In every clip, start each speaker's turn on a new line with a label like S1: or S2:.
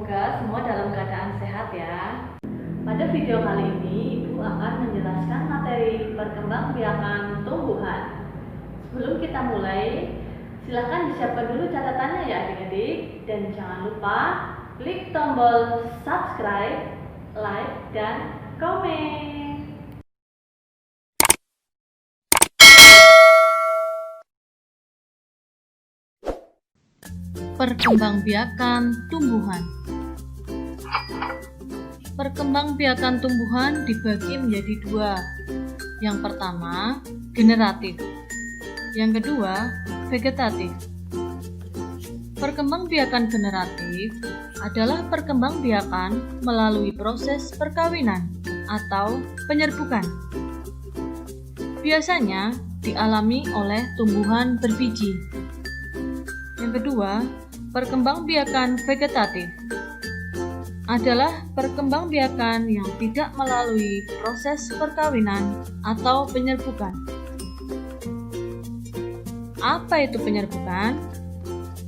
S1: Semoga semua dalam keadaan sehat ya. Pada video kali ini, Ibu akan menjelaskan materi perkembangbiakan tumbuhan. Sebelum kita mulai, silakan disiapkan dulu catatannya ya adik-adik. Dan jangan lupa klik tombol subscribe, like, dan komen.
S2: Perkembangbiakan tumbuhan. Perkembangbiakan tumbuhan dibagi menjadi dua. Yang pertama, generatif. Yang kedua, vegetatif. Perkembangbiakan generatif adalah perkembangbiakan melalui proses perkawinan atau penyerbukan. Biasanya dialami oleh tumbuhan berbiji. Yang kedua, perkembangbiakan vegetatif adalah perkembangbiakan yang tidak melalui proses perkawinan atau penyerbukan. Apa itu penyerbukan?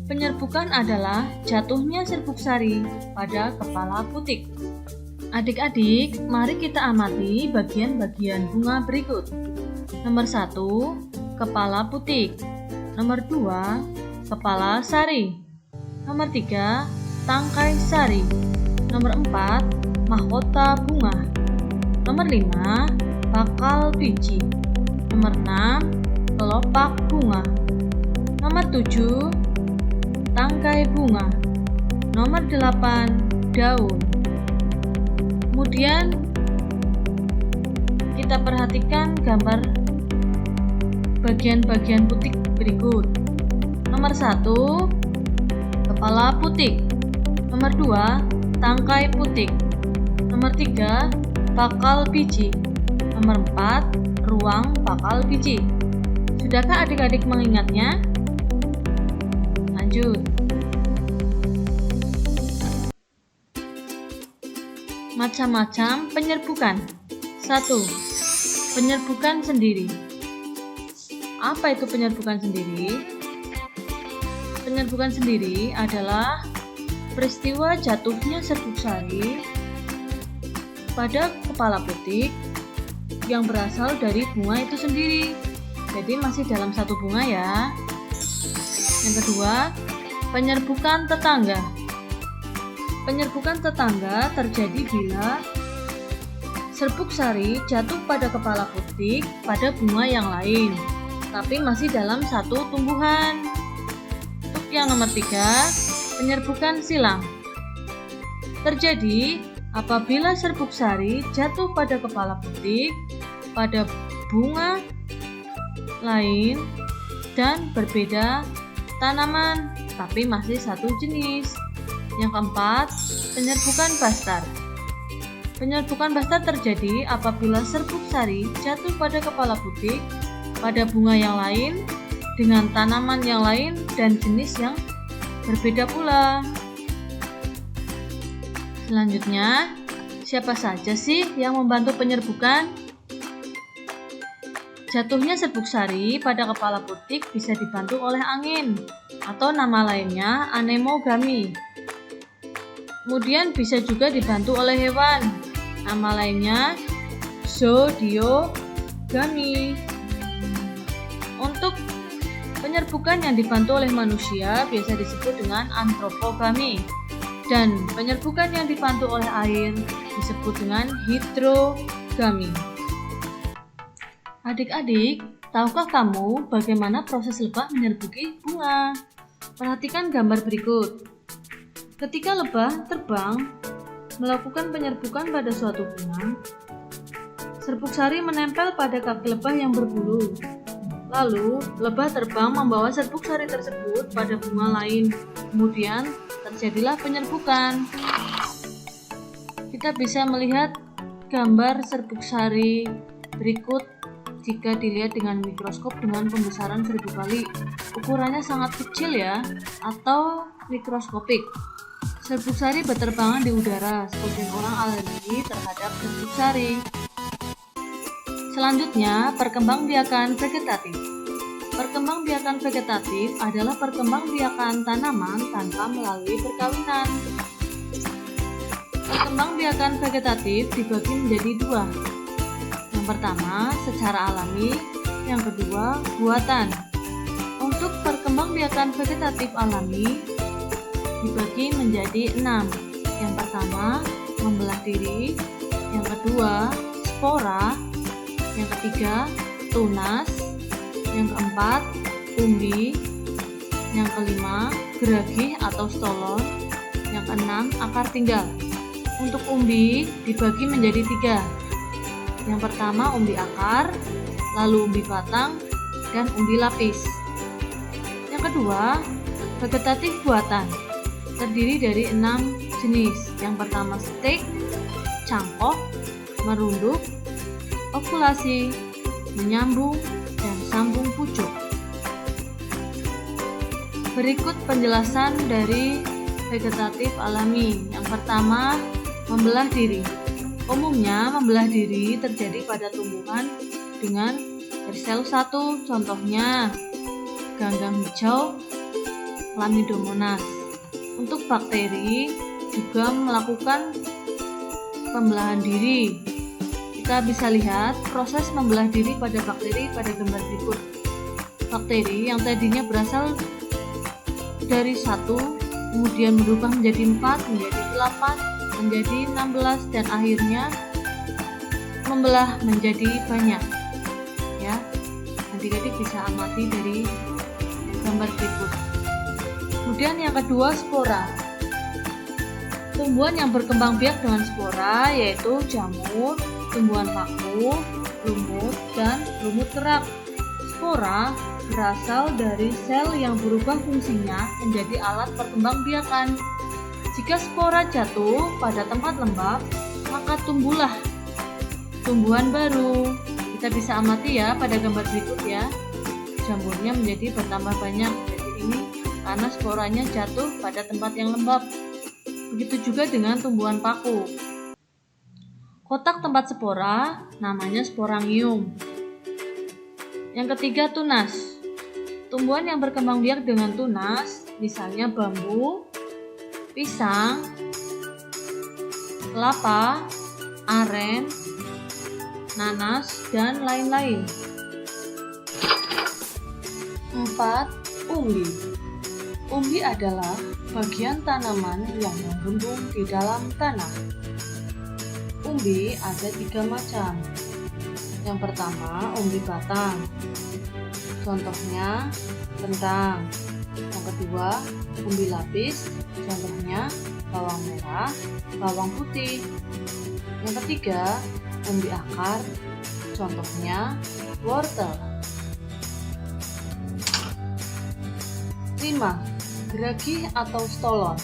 S2: Penyerbukan adalah jatuhnya serbuk sari pada kepala putik. Adik-adik, mari kita amati bagian-bagian bunga berikut. Nomor 1, kepala putik. Nomor 2, kepala sari. Nomor 3, tangkai sari. Nomor 4, mahkota bunga. Nomor 5, bakal biji. Nomor 6, kelopak bunga. Nomor 7, tangkai bunga. Nomor 8, daun. Kemudian kita perhatikan gambar bagian-bagian putik berikut. Nomor 1, kepala putik. Nomor 2, tangkai putik. Nomor 3, bakal biji. Nomor 4, ruang bakal biji. Sudahkah adik-adik mengingatnya? Lanjut. Macam-macam penyerbukan. 1. Penyerbukan sendiri. Apa itu penyerbukan sendiri? Penyerbukan sendiri adalah peristiwa jatuhnya serbuk sari pada kepala putik yang berasal dari bunga itu sendiri. Jadi masih dalam satu bunga ya. Yang kedua, penyerbukan tetangga. Penyerbukan tetangga terjadi bila serbuk sari jatuh pada kepala putik pada bunga yang lain, tapi masih dalam satu tumbuhan. Yang nomor 3, penyerbukan silang. Terjadi apabila serbuk sari jatuh pada kepala putik, pada bunga lain, dan berbeda tanaman, tapi masih satu jenis. Yang keempat, penyerbukan bastar. Penyerbukan bastar terjadi apabila serbuk sari jatuh pada kepala putik, pada bunga yang lain, dengan tanaman yang lain dan jenis yang berbeda pula. Selanjutnya, siapa saja sih yang membantu penyerbukan? Jatuhnya serbuk sari pada kepala putik bisa dibantu oleh angin, atau nama lainnya anemogami. Kemudian bisa juga dibantu oleh hewan, nama lainnya zodiogami. Untuk penyerbukan yang dibantu oleh manusia biasa disebut dengan antropogami, dan penyerbukan yang dibantu oleh air disebut dengan hidrogami. Adik-adik, tahukah kamu bagaimana proses lebah menyerbuki bunga? Perhatikan gambar berikut. Ketika lebah terbang melakukan penyerbukan pada suatu bunga, serbuk sari menempel pada kaki lebah yang berbulu. Lalu, lebah terbang membawa serbuk sari tersebut pada bunga lain. Kemudian, terjadilah penyerbukan. Kita bisa melihat gambar serbuk sari berikut jika dilihat dengan mikroskop dengan pembesaran 1000 kali. Ukurannya sangat kecil ya, atau mikroskopik. Serbuk sari berterbangan di udara, sebagian orang alergi terhadap serbuk sari. Selanjutnya, perkembangbiakan vegetatif. Perkembangbiakan vegetatif adalah perkembangbiakan tanaman tanpa melalui perkawinan. Perkembangbiakan vegetatif dibagi menjadi dua. Yang pertama, secara alami. Yang kedua, buatan. Untuk perkembangbiakan vegetatif alami dibagi menjadi 6. Yang pertama, membelah diri. Yang kedua, spora. Yang ketiga, tunas. Yang keempat, umbi. Yang kelima, geragih atau stolon. Yang keenam, akar tinggal. Untuk umbi dibagi menjadi 3. Yang pertama, umbi akar, lalu umbi batang, dan umbi lapis. Yang kedua, vegetatif buatan, terdiri dari 6 jenis. Yang pertama, stik, cangkok, merunduk, okulasi, menyambung, dan sambung pucuk. Berikut penjelasan dari vegetatif alami. Yang pertama, membelah diri. Umumnya, membelah diri terjadi pada tumbuhan dengan bersel satu, contohnya ganggang hijau, Chlamydomonas. Untuk bakteri juga melakukan pembelahan diri. Kita bisa lihat proses membelah diri pada bakteri pada gambar berikut. Bakteri yang tadinya berasal dari 1, kemudian berubah menjadi 4, menjadi 8, menjadi 16, dan akhirnya membelah menjadi banyak. Ya, adik-adik bisa amati dari gambar berikut. Kemudian yang kedua, spora. Tumbuhan yang berkembang biak dengan spora yaitu jamur, tumbuhan paku, lumut, dan lumut kerak. Spora berasal dari sel yang berubah fungsinya menjadi alat perkembangbiakan. Jika spora jatuh pada tempat lembab, maka tumbuhlah tumbuhan baru. Kita bisa amati ya pada gambar berikut ya. Jamurnya menjadi bertambah banyak. Jadi ini karena sporanya jatuh pada tempat yang lembab. Begitu juga dengan tumbuhan paku. Kotak tempat spora namanya sporangium. Yang ketiga, tunas. Tumbuhan yang berkembang biak dengan tunas, misalnya bambu, pisang, kelapa, aren, nanas, dan lain-lain. 4. Umbi. Umbi adalah bagian tanaman yang mengembung di dalam tanah. Umbi ada 3 macam. Yang pertama, umbi batang. Contohnya kentang. Yang kedua, umbi lapis. Contohnya bawang merah, bawang putih. Yang ketiga, umbi akar. Contohnya wortel. 5. Geragih atau stolon.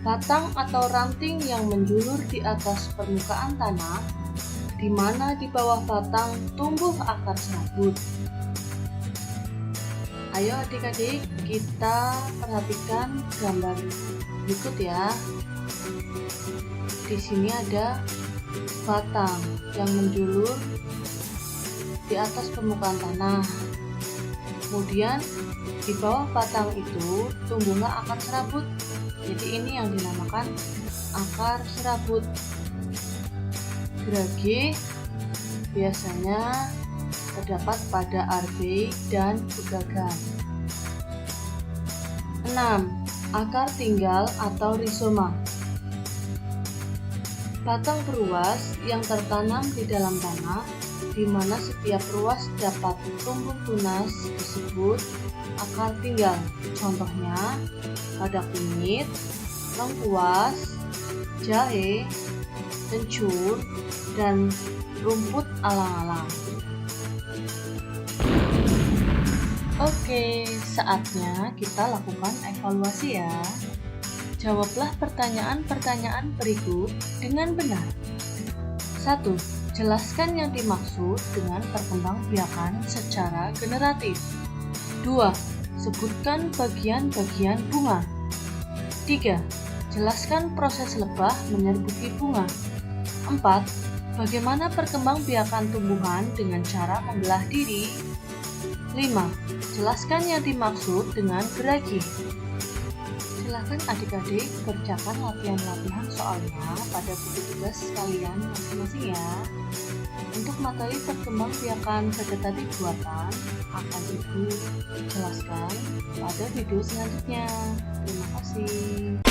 S2: Batang atau ranting yang menjulur di atas permukaan tanah, di mana di bawah batang tumbuh akar serabut. Ayo adik-adik, kita perhatikan gambar berikut ya. Di sini ada batang yang menjulur di atas permukaan tanah. Kemudian di bawah batang itu tumbuhlah akar serabut. Jadi ini yang dinamakan akar serabut. Geragih biasanya terdapat pada arbei dan pegagan. 6. Akar tinggal atau rizoma. Batang peruas yang tertanam di dalam tanah, di mana setiap ruas dapat tumbuh tunas disebut akar tinggal. Contohnya badak kunyit, lengkuas, jahe, kencur, dan rumput alang-alang. Oke, saatnya kita lakukan evaluasi ya. Jawablah pertanyaan-pertanyaan berikut dengan benar. 1. Jelaskan yang dimaksud dengan perkembangbiakan secara generatif. 2. Sebutkan bagian-bagian bunga. 3. Jelaskan proses lebah menyerbuki bunga. 4. Bagaimana perkembangbiakan tumbuhan dengan cara membelah diri. 5. Jelaskan yang dimaksud dengan geragih. Silakan adik-adik kerjakan latihan-latihan soalnya pada buku tugas kalian masing-masing ya. Untuk materi perkembangbiakan vegetatif buatan akan Ibu jelaskan pada video selanjutnya. Terima kasih.